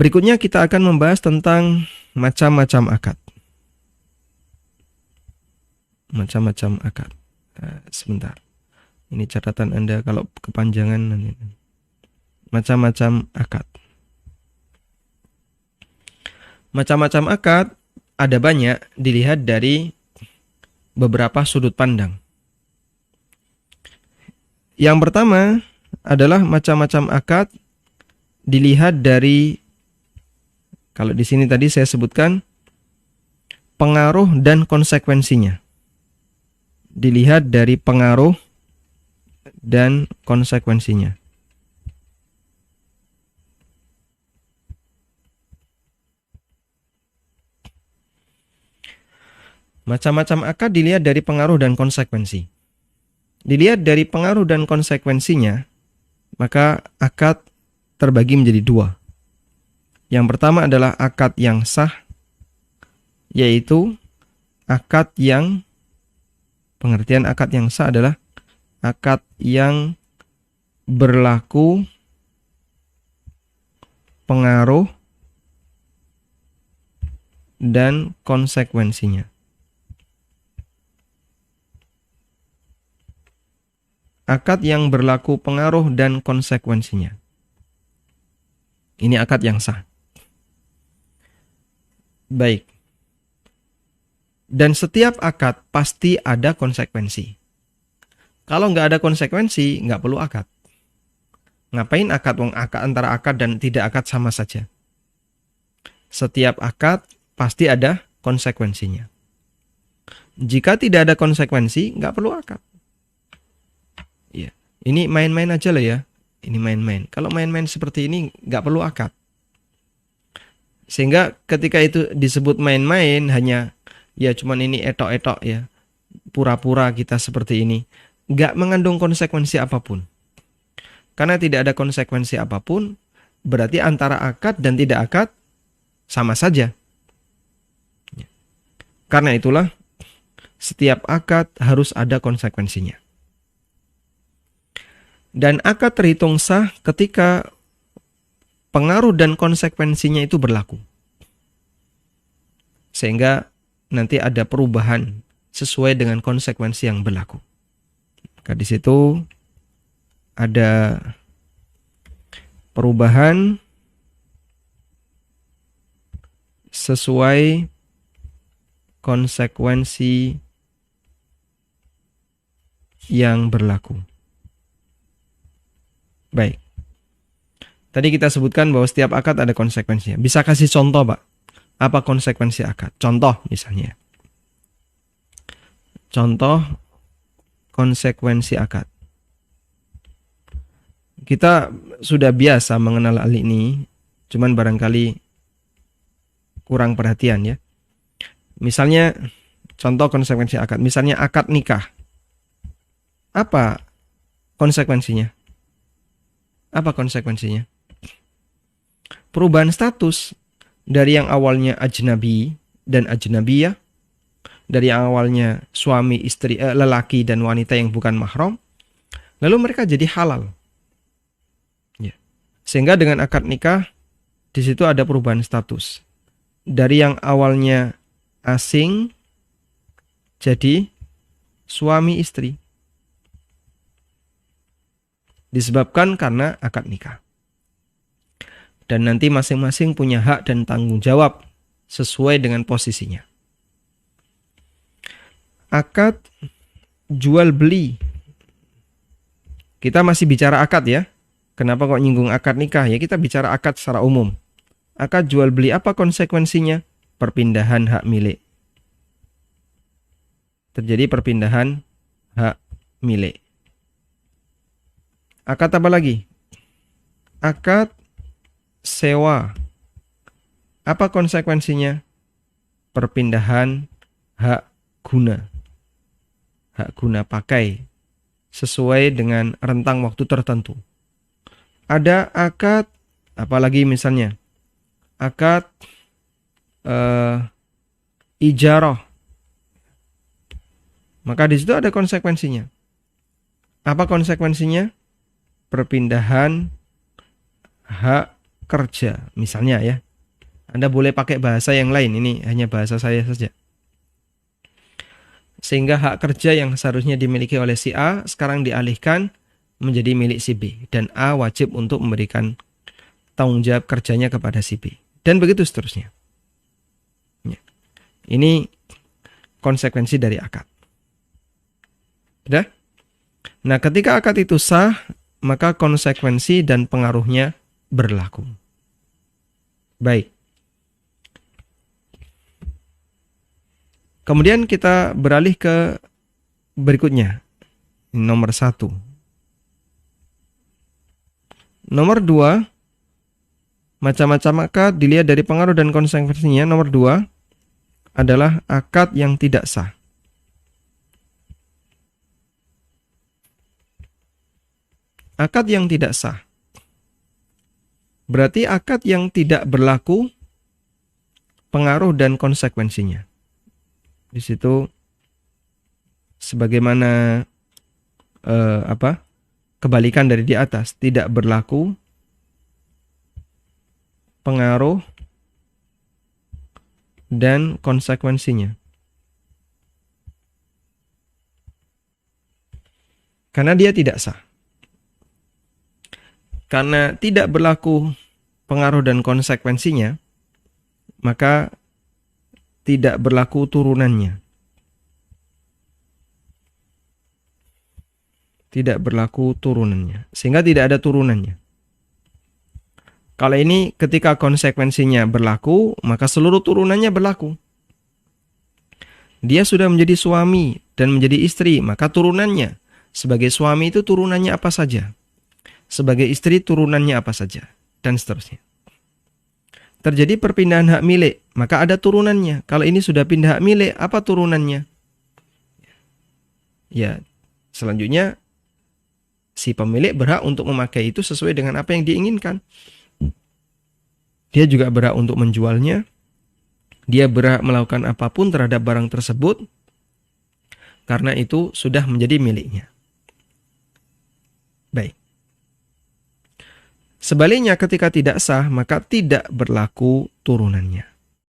Berikutnya kita akan membahas tentang macam-macam akad. Macam-macam akad. Sebentar. Ini catatan Anda kalau kepanjangan nanti. Macam-macam akad. Macam-macam akad ada banyak dilihat dari beberapa sudut pandang. Yang pertama adalah macam-macam akad dilihat dari, kalau di sini tadi saya sebutkan, pengaruh dan konsekuensinya. Dilihat dari pengaruh dan konsekuensinya. Macam-macam akad dilihat dari pengaruh dan konsekuensi. Dilihat dari pengaruh dan konsekuensinya, maka akad terbagi menjadi dua. Yang pertama adalah akad yang sah, yaitu akad yang, pengertian akad yang sah adalah akad yang berlaku pengaruh dan konsekuensinya. Akad yang berlaku pengaruh dan konsekuensinya. Ini akad yang sah. Baik. Dan setiap akad pasti ada konsekuensi. Kalau nggak ada konsekuensi, nggak perlu akad. Ngapain akad? Wong akad antara akad dan tidak akad sama saja. Setiap akad pasti ada konsekuensinya. Jika tidak ada konsekuensi, nggak perlu akad. Ya, ini main-main aja lah ya. Ini main-main. Kalau main-main seperti ini nggak perlu akad. Sehingga ketika itu disebut main-main, hanya ya cuman ini etok-etok ya, pura-pura kita seperti ini, nggak mengandung konsekuensi apapun. Karena tidak ada konsekuensi apapun, berarti antara akad dan tidak akad sama saja. Karena itulah setiap akad harus ada konsekuensinya. Dan akad terhitung sah ketika pengaruh dan konsekuensinya itu berlaku. Sehingga nanti ada perubahan sesuai dengan konsekuensi yang berlaku. Maka di situ ada perubahan sesuai konsekuensi yang berlaku. Baik. Tadi kita sebutkan bahwa setiap akad ada konsekuensinya. Bisa kasih contoh, Pak? Apa konsekuensi akad? Contoh misalnya. Contoh konsekuensi akad. Kita sudah biasa mengenal hal ini, cuman barangkali kurang perhatian ya. Misalnya, contoh konsekuensi akad. Misalnya akad nikah. Apa konsekuensinya? Apa konsekuensinya? Perubahan status dari yang awalnya ajnabi dan ajnabiyah, dari yang awalnya suami istri, lelaki dan wanita yang bukan mahram, lalu mereka jadi halal. Ya. Sehingga dengan akad nikah di situ ada perubahan status dari yang awalnya asing jadi suami istri. Disebabkan karena akad nikah. Dan nanti masing-masing punya hak dan tanggung jawab sesuai dengan posisinya. Akad jual beli. Kita masih bicara akad ya. Kenapa kok nyinggung akad nikah? Ya kita bicara akad secara umum. Akad jual beli, apa konsekuensinya? Perpindahan hak milik. Terjadi perpindahan hak milik. Akad apa lagi? Akad sewa. Apa konsekuensinya? Perpindahan hak guna. Hak guna pakai sesuai dengan rentang waktu tertentu. Ada akad, apalagi misalnya akad ijarah. Maka di situ ada konsekuensinya. Apa konsekuensinya? Perpindahan hak kerja, misalnya ya. Anda boleh pakai bahasa yang lain, ini hanya bahasa saya saja. Sehingga hak kerja yang seharusnya dimiliki oleh si A sekarang dialihkan menjadi milik si B. Dan A wajib untuk memberikan tanggung jawab kerjanya kepada si B. Dan begitu seterusnya. Ya. Ini konsekuensi dari akad. Sudah? Nah, ketika akad itu sah, maka konsekuensi dan pengaruhnya berlaku. Baik. Kemudian kita beralih ke berikutnya. Nomor 1. Nomor 2, macam-macam akad dilihat dari pengaruh dan konsekuensinya. Nomor 2 adalah akad yang tidak sah. Akad yang tidak sah. Berarti akad yang tidak berlaku pengaruh dan konsekuensinya. Di situ sebagaimana kebalikan dari di atas, tidak berlaku pengaruh dan konsekuensinya. Karena dia tidak sah. Karena tidak berlaku pengaruh dan konsekuensinya, maka tidak berlaku turunannya. Tidak berlaku turunannya. Sehingga tidak ada turunannya. Kalau ini ketika konsekuensinya berlaku, maka seluruh turunannya berlaku. Dia sudah menjadi suami dan menjadi istri, maka turunannya. Sebagai suami itu turunannya apa saja. Sebagai istri turunannya apa saja. Dan seterusnya. Terjadi perpindahan hak milik, maka ada turunannya. Kalau ini sudah pindah hak milik, apa turunannya? Ya, selanjutnya si pemilik berhak untuk memakai itu sesuai dengan apa yang diinginkan. Dia juga berhak untuk menjualnya. Dia berhak melakukan apapun terhadap barang tersebut karena itu sudah menjadi miliknya. Baik. Sebaliknya ketika tidak sah, maka tidak berlaku turunannya.